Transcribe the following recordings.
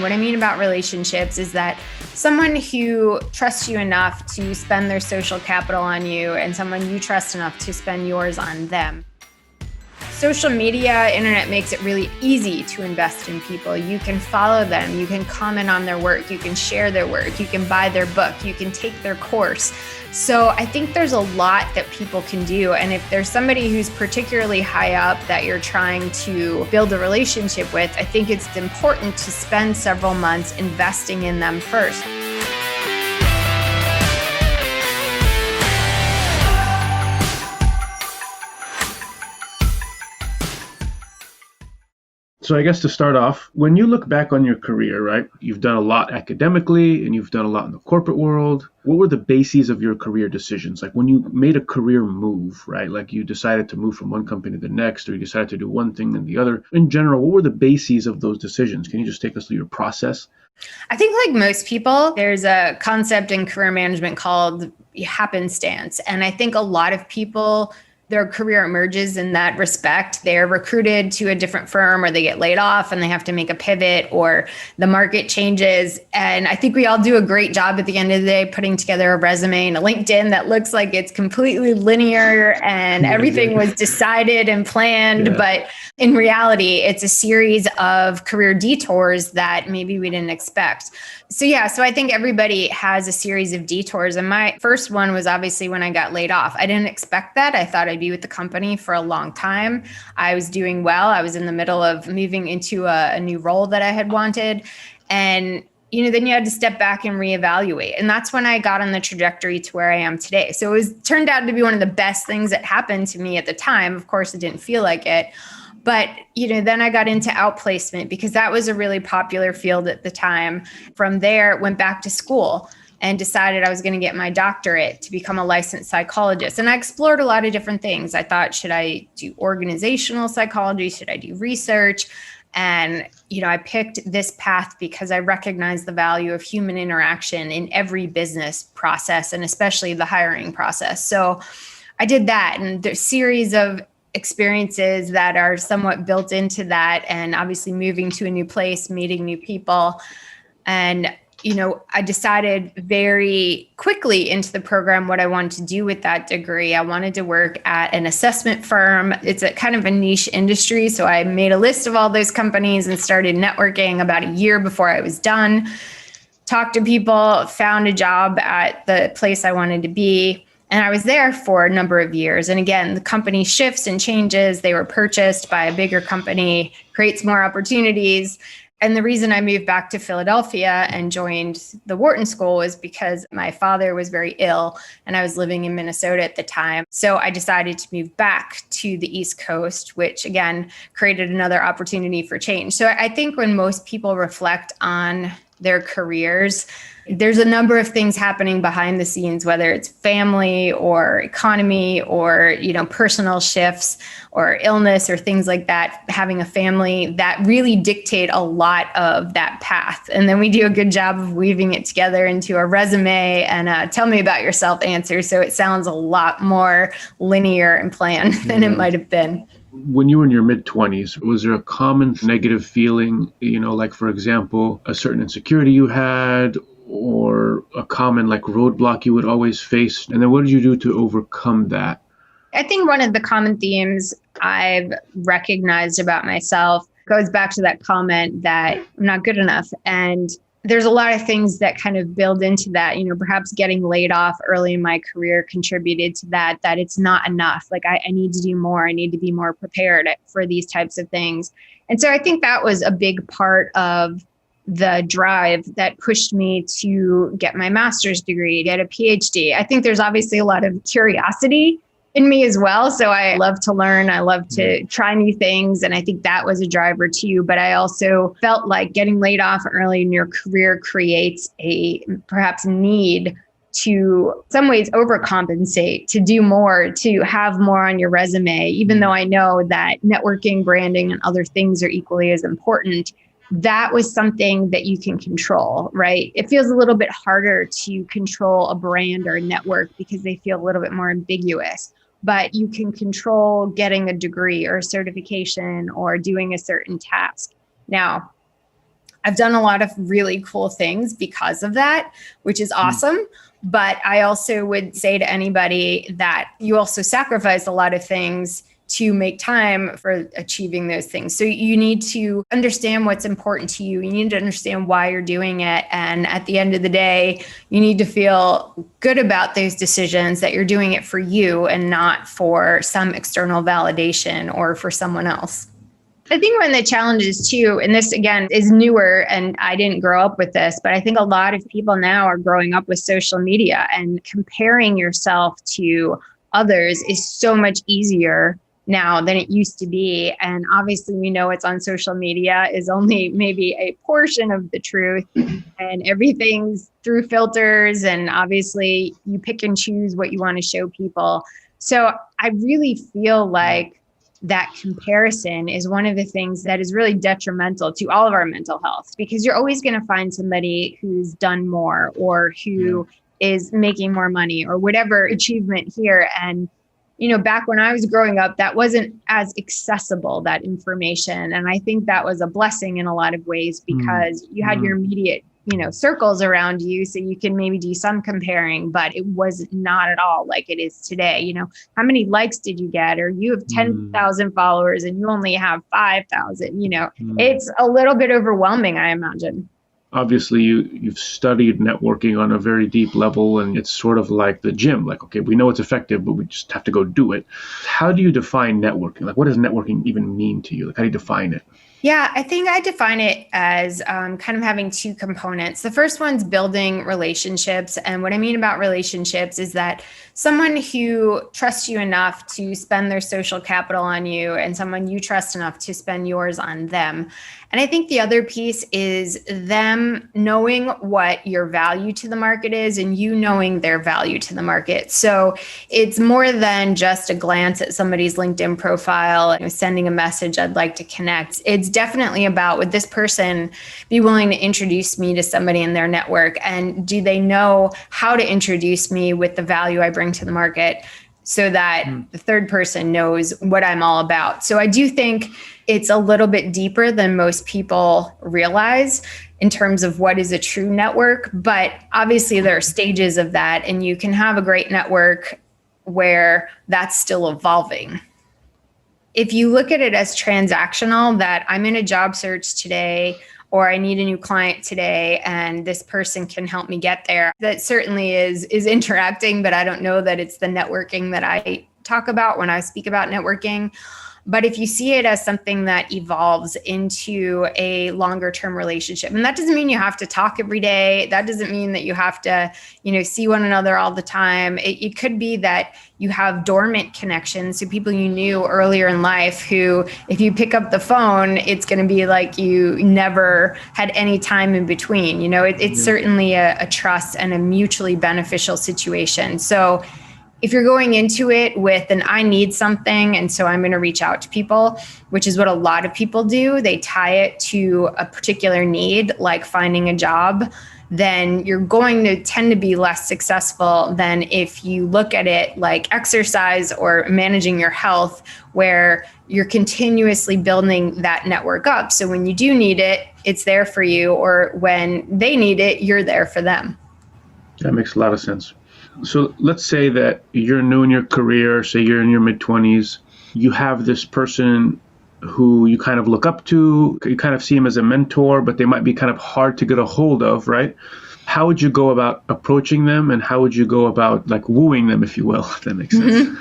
what I mean about relationships is that someone who trusts you enough to spend their social capital on you and someone you trust enough to spend yours on them. Social media, internet makes it really easy to invest in people. You can follow them, you can comment on their work, you can share their work, you can buy their book, you can take their course. So I think there's a lot that people can do. And if there's somebody who's particularly high up that you're trying to build a relationship with, I think it's important to spend several months investing in them first. So I guess to start off, when you look back on your career, right, you've done a lot academically and you've done a lot in the corporate world. What were the bases of your career decisions? Like when you made a career move, right, like you decided to move from one company to the next, or you decided to do one thing and the other. In general, what were the bases of those decisions? Can you just take us through your process? I think like most people, there's a concept in career management called happenstance. And I think a lot of people, their career emerges in that respect. They're recruited to a different firm or they get laid off and they have to make a pivot or the market changes. And I think we all do a great job at the end of the day putting together a resume and a LinkedIn that looks like it's completely linear and everything was decided and planned. Yeah. But in reality, it's a series of career detours that maybe we didn't expect. So I think everybody has a series of detours. And my first one was obviously when I got laid off. I didn't expect that. I thought I'd be with the company for a long time. I was doing well. I was in the middle of moving into a new role that I had wanted. And then you had to step back and reevaluate. And that's when I got on the trajectory to where I am today. So it turned out to be one of the best things that happened to me at the time. Of course, it didn't feel like it. But, then I got into outplacement because that was a really popular field at the time. From there, went back to school and decided I was going to get my doctorate to become a licensed psychologist. And I explored a lot of different things. I thought, should I do organizational psychology? Should I do research? And, I picked this path because I recognize the value of human interaction in every business process and especially the hiring process. So I did that, and there's a series of experiences that are somewhat built into that, and obviously moving to a new place, meeting new people. And, I decided very quickly into the program what I wanted to do with that degree. I wanted to work at an assessment firm. It's a kind of a niche industry. So I made a list of all those companies and started networking about a year before I was done. Talked to people, found a job at the place I wanted to be. And I was there for a number of years. And again, the company shifts and changes. They were purchased by a bigger company, creates more opportunities. And the reason I moved back to Philadelphia and joined the Wharton School was because my father was very ill and I was living in Minnesota at the time. So I decided to move back to the East Coast, which again, created another opportunity for change. So I think when most people reflect on their careers, there's a number of things happening behind the scenes, whether it's family or economy or, personal shifts or illness or things like that, having a family that really dictate a lot of that path. And then we do a good job of weaving it together into a resume and tell me about yourself answer. So it sounds a lot more linear and planned than it might have been. When you were in your mid-20s, was there a common negative feeling, like, for example, a certain insecurity you had or a common roadblock you would always face? And then what did you do to overcome that? I think one of the common themes I've recognized about myself goes back to that comment that I'm not good enough. And there's a lot of things that kind of build into that. Perhaps getting laid off early in my career contributed to that it's not enough. I need to do more. I need to be more prepared for these types of things. And so I think that was a big part of the drive that pushed me to get my master's degree, get a PhD. I think there's obviously a lot of curiosity in me as well. So I love to learn. I love to try new things. And I think that was a driver too. But I also felt like getting laid off early in your career creates a perhaps need to some ways overcompensate, to do more, to have more on your resume, even though I know that networking, branding, and other things are equally as important. That was something that you can control, right? It feels a little bit harder to control a brand or a network because they feel a little bit more ambiguous. But you can control getting a degree or a certification or doing a certain task. Now, I've done a lot of really cool things because of that, which is awesome. But I also would say to anybody that you also sacrifice a lot of things to make time for achieving those things. So you need to understand what's important to you. You need to understand why you're doing it. And at the end of the day, you need to feel good about those decisions, that you're doing it for you and not for some external validation or for someone else. I think one of the challenges too, and this again is newer and I didn't grow up with this, but I think a lot of people now are growing up with social media, and comparing yourself to others is so much easier now than it used to be. And obviously we know it's on social media is only maybe a portion of the truth, and everything's through filters, and obviously you pick and choose what you want to show people. So I really feel like that comparison is one of the things that is really detrimental to all of our mental health, because you're always going to find somebody who's done more or who is making more money or whatever achievement here. And, you know, back when I was growing up, that wasn't as accessible, that information. And I think that was a blessing in a lot of ways, because you had your immediate, you know, circles around you, so you can maybe do some comparing, but it was not at all like it is today. You know, how many likes did you get? Or you have 10,000 followers and you only have 5,000, you know, it's a little bit overwhelming, I imagine. Obviously you've studied networking on a very deep level, and it's sort of like the gym. Like, okay, we know it's effective, but we just have to go do it. How do you define networking? Like, what does networking even mean to you? Like, how do you define it? Yeah, I think I define it as kind of having two components. The first one's building relationships. And what I mean about relationships is that someone who trusts you enough to spend their social capital on you, and someone you trust enough to spend yours on them. And I think the other piece is them knowing what your value to the market is, and you knowing their value to the market. So it's more than just a glance at somebody's LinkedIn profile and sending a message, I'd like to connect. It's definitely about, would this person be willing to introduce me to somebody in their network? And do they know how to introduce me with the value I bring to the market, so that the third person knows what I'm all about? So I do think it's a little bit deeper than most people realize in terms of what is a true network. But obviously there are stages of that, and you can have a great network where that's still evolving. If you look at it as transactional, that I'm in a job search today, or I need a new client today, and this person can help me get there, that certainly is interacting, but I don't know that it's the networking that I talk about when I speak about networking. But if you see it as something that evolves into a longer term relationship, and that doesn't mean you have to talk every day. That doesn't mean that you have to, see one another all the time. It could be that you have dormant connections. So people you knew earlier in life who, if you pick up the phone, it's going to be like you never had any time in between. It's certainly a trust and a mutually beneficial situation. So if you're going into it with an I need something, and so I'm going to reach out to people, which is what a lot of people do, they tie it to a particular need, like finding a job, then you're going to tend to be less successful than if you look at it like exercise or managing your health, where you're continuously building that network up. So when you do need it, it's there for you, or when they need it, you're there for them. That makes a lot of sense. So let's say that you're new in your career, say you're in your mid-20s, you have this person who you kind of look up to, you kind of see him as a mentor, but they might be kind of hard to get a hold of, right? How would you go about approaching them, and how would you go about like wooing them, if you will, if that makes sense?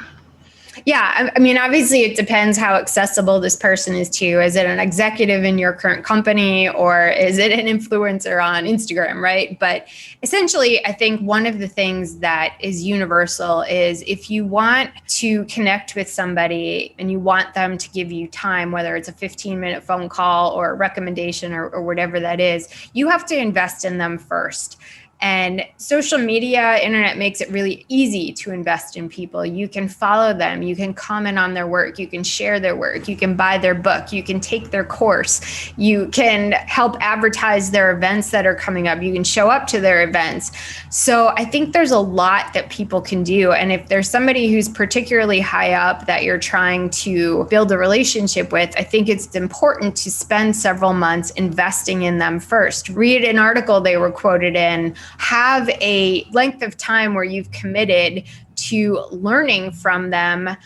Yeah, I mean, obviously it depends how accessible this person is to you. Is it an executive in your current company, or is it an influencer on Instagram, right? But essentially, I think one of the things that is universal is if you want to connect with somebody and you want them to give you time, whether it's a 15-minute phone call or a recommendation or whatever that is, you have to invest in them first. And social media, internet makes it really easy to invest in people. You can follow them, you can comment on their work, you can share their work, you can buy their book, you can take their course, you can help advertise their events that are coming up, you can show up to their events. So I think there's a lot that people can do. And if there's somebody who's particularly high up that you're trying to build a relationship with, I think it's important to spend several months investing in them first. Read an article they were quoted in, have a length of time where you've committed to learning from them,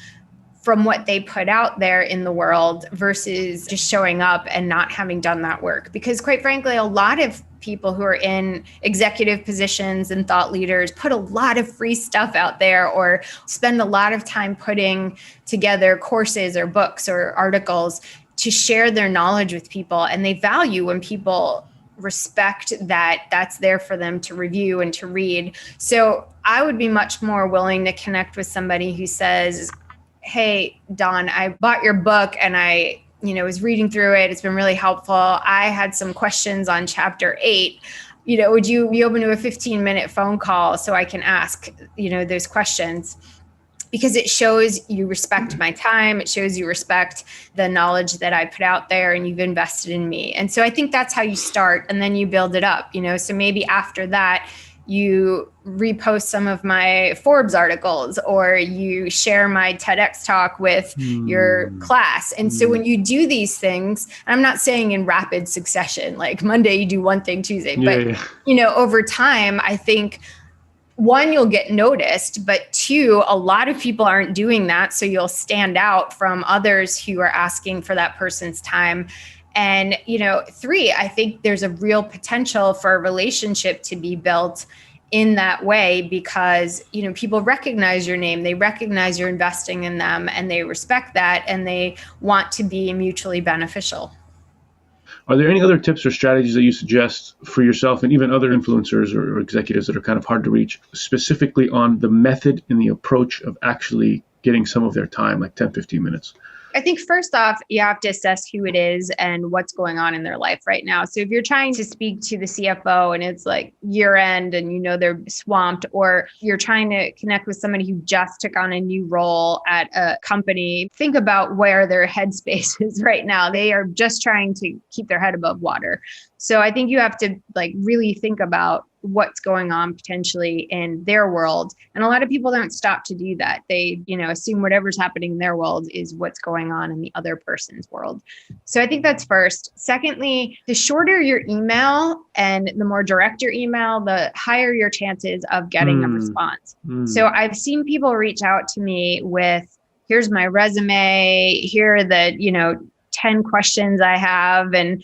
from what they put out there in the world versus just showing up and not having done that work. Because quite frankly, a lot of people who are in executive positions and thought leaders put a lot of free stuff out there or spend a lot of time putting together courses or books or articles to share their knowledge with people. And they value when people respect that that's there for them to review and to read. So I would be much more willing to connect with somebody who says, hey, Dawn, I bought your book and I was reading through it. It's been really helpful. I had some questions on chapter 8. Would you be open to a 15-minute phone call so I can ask, those questions? Because it shows you respect my time. It shows you respect the knowledge that I put out there and you've invested in me. And so I think that's how you start and then you build it up, So maybe after that, you repost some of my Forbes articles or you share my TEDx talk with your class. And so when you do these things, I'm not saying in rapid succession, like Monday you do one thing, Tuesday, but over time, I think one, you'll get noticed, but two, a lot of people aren't doing that. So you'll stand out from others who are asking for that person's time. And, three, I think there's a real potential for a relationship to be built in that way because, people recognize your name, they recognize you're investing in them and they respect that and they want to be mutually beneficial. Are there any other tips or strategies that you suggest for yourself and even other influencers or executives that are kind of hard to reach, specifically on the method and the approach of actually getting some of their time, like 10, 15 minutes? I think first off, you have to assess who it is and what's going on in their life right now. So if you're trying to speak to the CFO and it's like year end and they're swamped, or you're trying to connect with somebody who just took on a new role at a company, think about where their headspace is right now. They are just trying to keep their head above water. So I think you have to really think about what's going on potentially in their world. And a lot of people don't stop to do that. They, assume whatever's happening in their world is what's going on in the other person's world. So I think that's first. Secondly, the shorter your email and the more direct your email, the higher your chances of getting a response. So I've seen people reach out to me with, here's my resume, here are the, 10 questions I have, and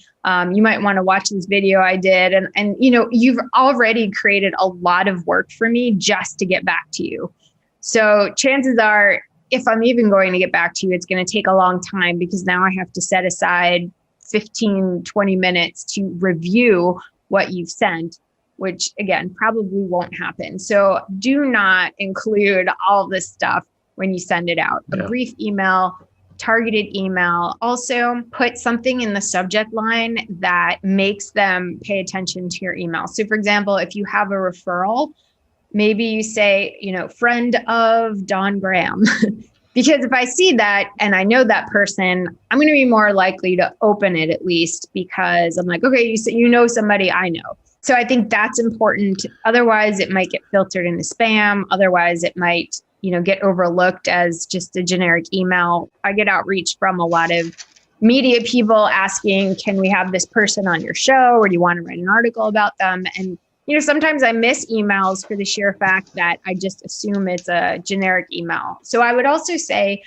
you might want to watch this video I did. And you've already created a lot of work for me just to get back to you. So chances are, if I'm even going to get back to you, it's going to take a long time because now I have to set aside 15, 20 minutes to review what you've sent, which again, probably won't happen. So do not include all this stuff when you send it out. A brief email, targeted email. Also put something in the subject line that makes them pay attention to your email. So for example, if you have a referral, maybe you say, friend of Don Graham. Because if I see that and I know that person, I'm going to be more likely to open it at least because I'm like, okay, you know somebody I know. So I think that's important. Otherwise, it might get filtered into spam. Otherwise, it might get overlooked as just a generic email. I get outreach from a lot of media people asking, can we have this person on your show? Or do you want to write an article about them? And, sometimes I miss emails for the sheer fact that I just assume it's a generic email. So I would also say,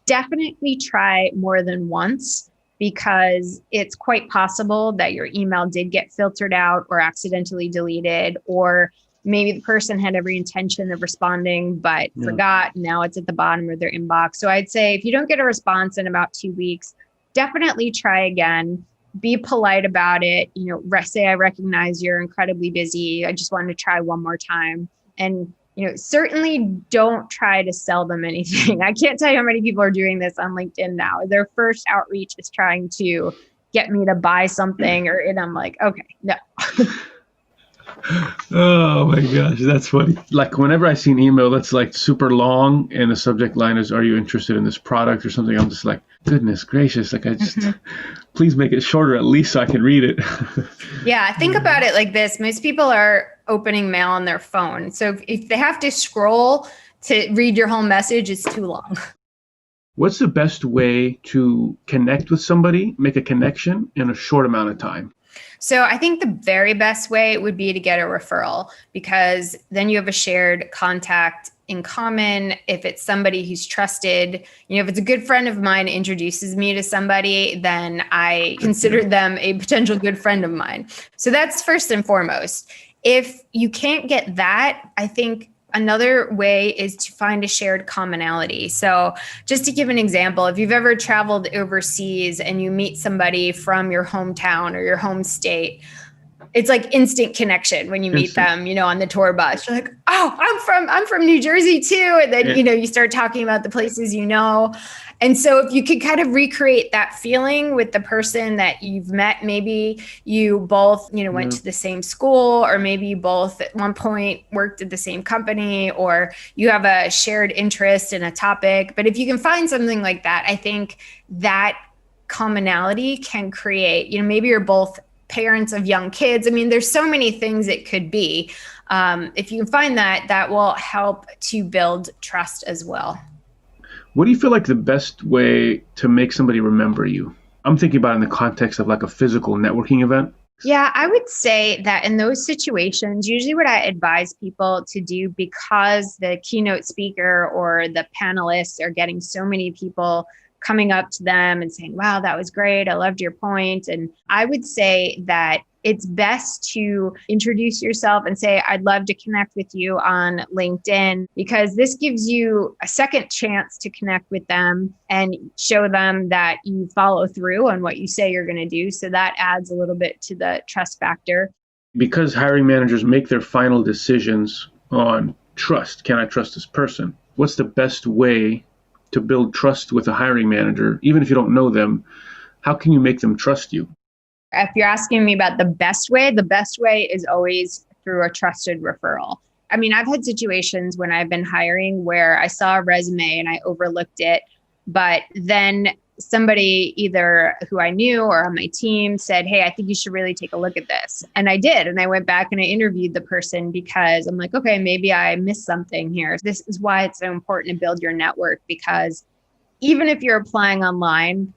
definitely try more than once because it's quite possible that your email did get filtered out or accidentally deleted, or maybe the person had every intention of responding, but forgot. Now it's at the bottom of their inbox. So I'd say if you don't get a response in about 2 weeks, definitely try again. Be polite about it. Say, I recognize you're incredibly busy. I just wanted to try one more time. And, certainly don't try to sell them anything. I can't tell you how many people are doing this on LinkedIn now. Their first outreach is trying to get me to buy something, and I'm like, okay, no. Oh my gosh, that's funny. Like whenever I see an email that's like super long and the subject line is, "Are you interested in this product or something?" I'm just like, goodness gracious, like I just, please make it shorter at least so I can read it. Yeah, think about it like this. Most people are opening mail on their phone. So if they have to scroll to read your whole message, it's too long. What's the best way to connect with somebody, make a connection in a short amount of time? So I think the very best way would be to get a referral, because then you have a shared contact in common. If it's somebody who's trusted, if it's a good friend of mine introduces me to somebody, then I consider them a potential good friend of mine. So that's first and foremost. If you can't get that, I think another way is to find a shared commonality. So just to give an example, if you've ever traveled overseas and you meet somebody from your hometown or your home state, it's like instant connection when you meet them, on the tour bus. You're like, oh, I'm from New Jersey too. And then, you start talking about the places And so if you could kind of recreate that feeling with the person that you've met, maybe you both, went to the same school, or maybe you both at one point worked at the same company, or you have a shared interest in a topic. But if you can find something like that, I think that commonality can create, maybe you're both parents of young kids. I mean, there's so many things it could be. If you can find that, that will help to build trust as well. What do you feel like the best way to make somebody remember you? I'm thinking about it in the context of like a physical networking event. Yeah, I would say that in those situations, usually what I advise people to do, because the keynote speaker or the panelists are getting so many people coming up to them and saying, wow, that was great. I loved your point. And I would say that it's best to introduce yourself and say, I'd love to connect with you on LinkedIn, because this gives you a second chance to connect with them and show them that you follow through on what you say you're going to do. So that adds a little bit to the trust factor. Because hiring managers make their final decisions on trust. Can I trust this person? What's the best way to build trust with a hiring manager? Even if you don't know them, how can you make them trust you? If you're asking me about the best way is always through a trusted referral. I mean, I've had situations when I've been hiring where I saw a resume and I overlooked it, but then somebody either who I knew or on my team said, hey, I think you should really take a look at this. And I did. And I went back and I interviewed the person, because I'm like, okay, maybe I missed something here. This is why it's so important to build your network, because even if you're applying online,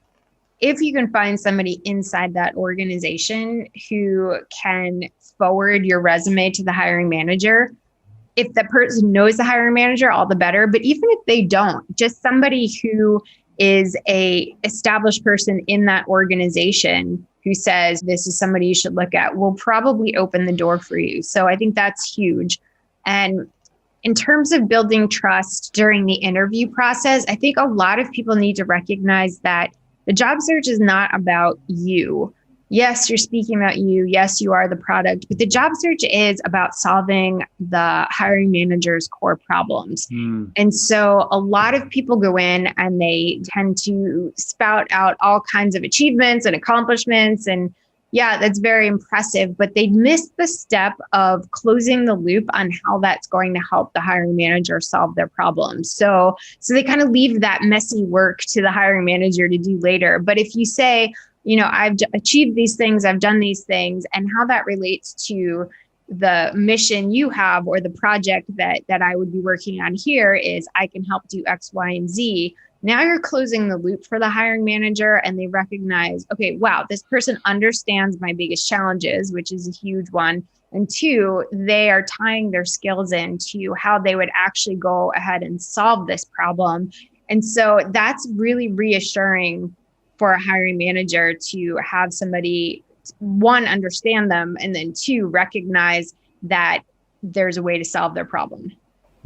if you can find somebody inside that organization who can forward your resume to the hiring manager, if the person knows the hiring manager, all the better. But even if they don't, just somebody who is a established person in that organization who says this is somebody you should look at, will probably open the door for you. So I think that's huge. And in terms of building trust during the interview process, I think a lot of people need to recognize that the job search is not about you. Yes, you're speaking about you. Yes, you are the product, but the job search is about solving the hiring manager's core problems. And so a lot of people go in and they tend to spout out all kinds of achievements and accomplishments. And yeah, that's very impressive, but they miss the step of closing the loop on how that's going to help the hiring manager solve their problems. So they kind of leave that messy work to the hiring manager to do later. But if you say, I've achieved these things, I've done these things, and how that relates to the mission you have or the project that I would be working on here is I can help do X, Y, and Z. Now you're closing the loop for the hiring manager, and they recognize, okay, wow, this person understands my biggest challenges, which is a huge one. And two, they are tying their skills into how they would actually go ahead and solve this problem. And so that's really reassuring for a hiring manager to have somebody, one, understand them, and then two, recognize that there's a way to solve their problem.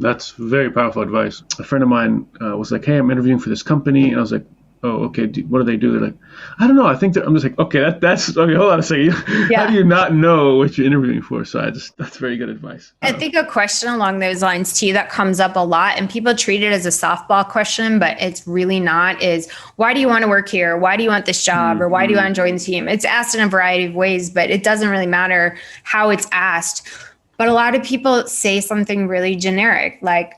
That's very powerful advice. A friend of mine was like, hey, I'm interviewing for this company. And I was like, oh, okay. What do they do? They're like, I don't know. I think I'm just like, okay, that's okay. Hold on a second. Yeah. How do you not know what you're interviewing for? So that's very good advice. I think a question along those lines too, that comes up a lot, and people treat it as a softball question, but it's really not, is why do you want to work here? Why do you want this job? Or why do you want to join the team? It's asked in a variety of ways, but it doesn't really matter how it's asked. But a lot of people say something really generic, like,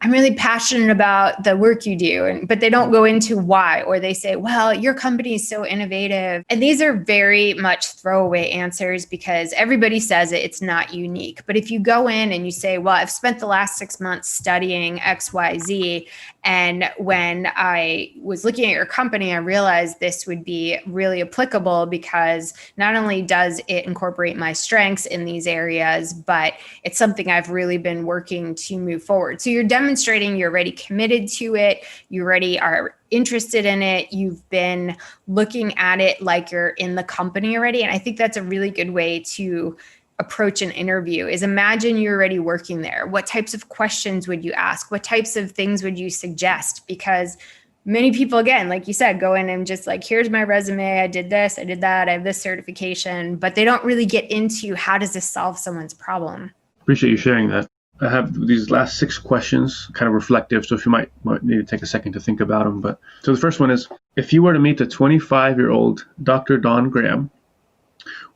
I'm really passionate about the work you do, but they don't go into why, or they say, well, your company is so innovative. And these are very much throwaway answers because everybody says it, it's not unique. But if you go in and you say, well, I've spent the last 6 months studying XYZ, and when I was looking at your company, I realized this would be really applicable because not only does it incorporate my strengths in these areas, but it's something I've really been working to move forward. So you're demonstrating you're already committed to it. You already are interested in it. You've been looking at it like you're in the company already. And I think that's a really good way to approach an interview is imagine you're already working there. What types of questions would you ask? What types of things would you suggest? Because many people, again, like you said, go in and just like, here's my resume. I did this, I did that. I have this certification, but they don't really get into how does this solve someone's problem? Appreciate you sharing that. I have these last 6 questions, kind of reflective, so if you might need to take a second to think about them. But so the first one is, if you were to meet the 25-year-old Dr. Dawn Graham,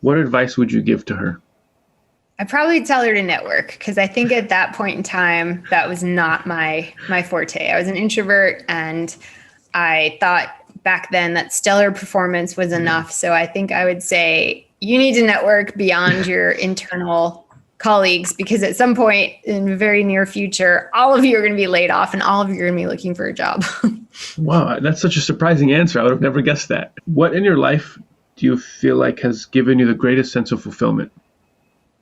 what advice would you give to her? I'd probably tell her to network because I think at that point in time, that was not my forte. I was an introvert and I thought back then that stellar performance was enough. So I think I would say you need to network beyond your internal colleagues because at some point in the very near future, all of you are going to be laid off and all of you are going to be looking for a job. Wow, that's such a surprising answer. I would have never guessed that. What in your life do you feel like has given you the greatest sense of fulfillment?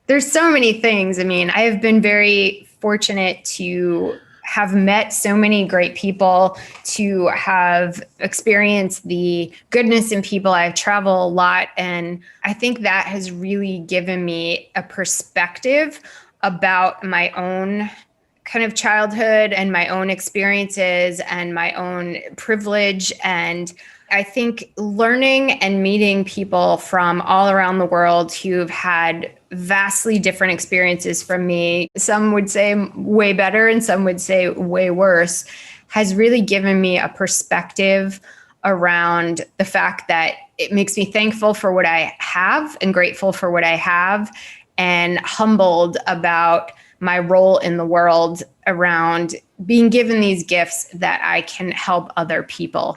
There's so many things. I mean, I have been very fortunate to have met so many great people, to have experienced the goodness in people. I've traveled a lot, and I think that has really given me a perspective about my own kind of childhood and my own experiences and my own privilege. And I think learning and meeting people from all around the world who've had vastly different experiences from me, some would say way better and some would say way worse, has really given me a perspective around the fact that it makes me thankful for what I have and grateful for what I have and humbled about my role in the world around being given these gifts that I can help other people.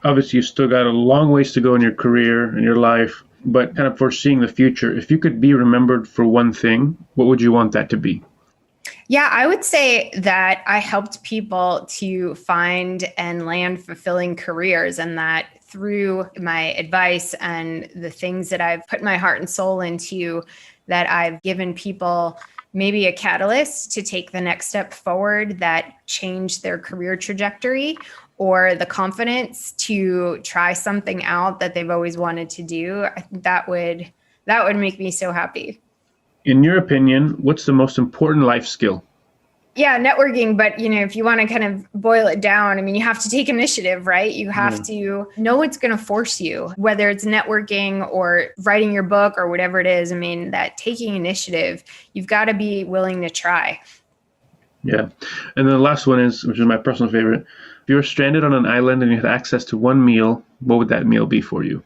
Obviously, you've still got a long ways to go in your career and your life, but kind of foreseeing the future, if you could be remembered for one thing, what would you want that to be? Yeah, I would say that I helped people to find and land fulfilling careers, and that through my advice and the things that I've put my heart and soul into, that I've given people maybe a catalyst to take the next step forward that changed their career trajectory, or the confidence to try something out that they've always wanted to do. I think that would make me so happy. In your opinion, what's the most important life skill? Yeah, networking. But, if you want to kind of boil it down, I mean, you have to take initiative, right? You have to know what's going to force you, whether it's networking or writing your book or whatever it is. I mean, that taking initiative, you've got to be willing to try. Yeah. And then the last one is, which is my personal favorite. If you were stranded on an island and you had access to one meal, what would that meal be for you?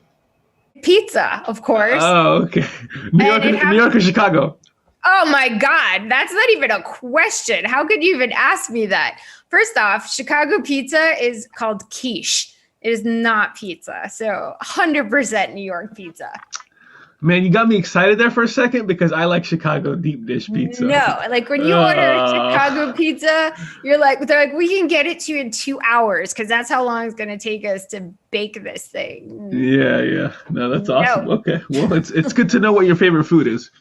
Pizza, of course. Oh, okay. New York or Chicago? Oh my God, that's not even a question. How could you even ask me that? First off, Chicago pizza is called quiche. It is not pizza. So 100% New York pizza. Man, you got me excited there for a second because I like Chicago deep dish pizza. No, like when you order Chicago pizza, they're like, we can get it to you in 2 hours because that's how long it's going to take us to bake this thing. Yeah. No, that's awesome. No. Okay. Well, it's good to know what your favorite food is.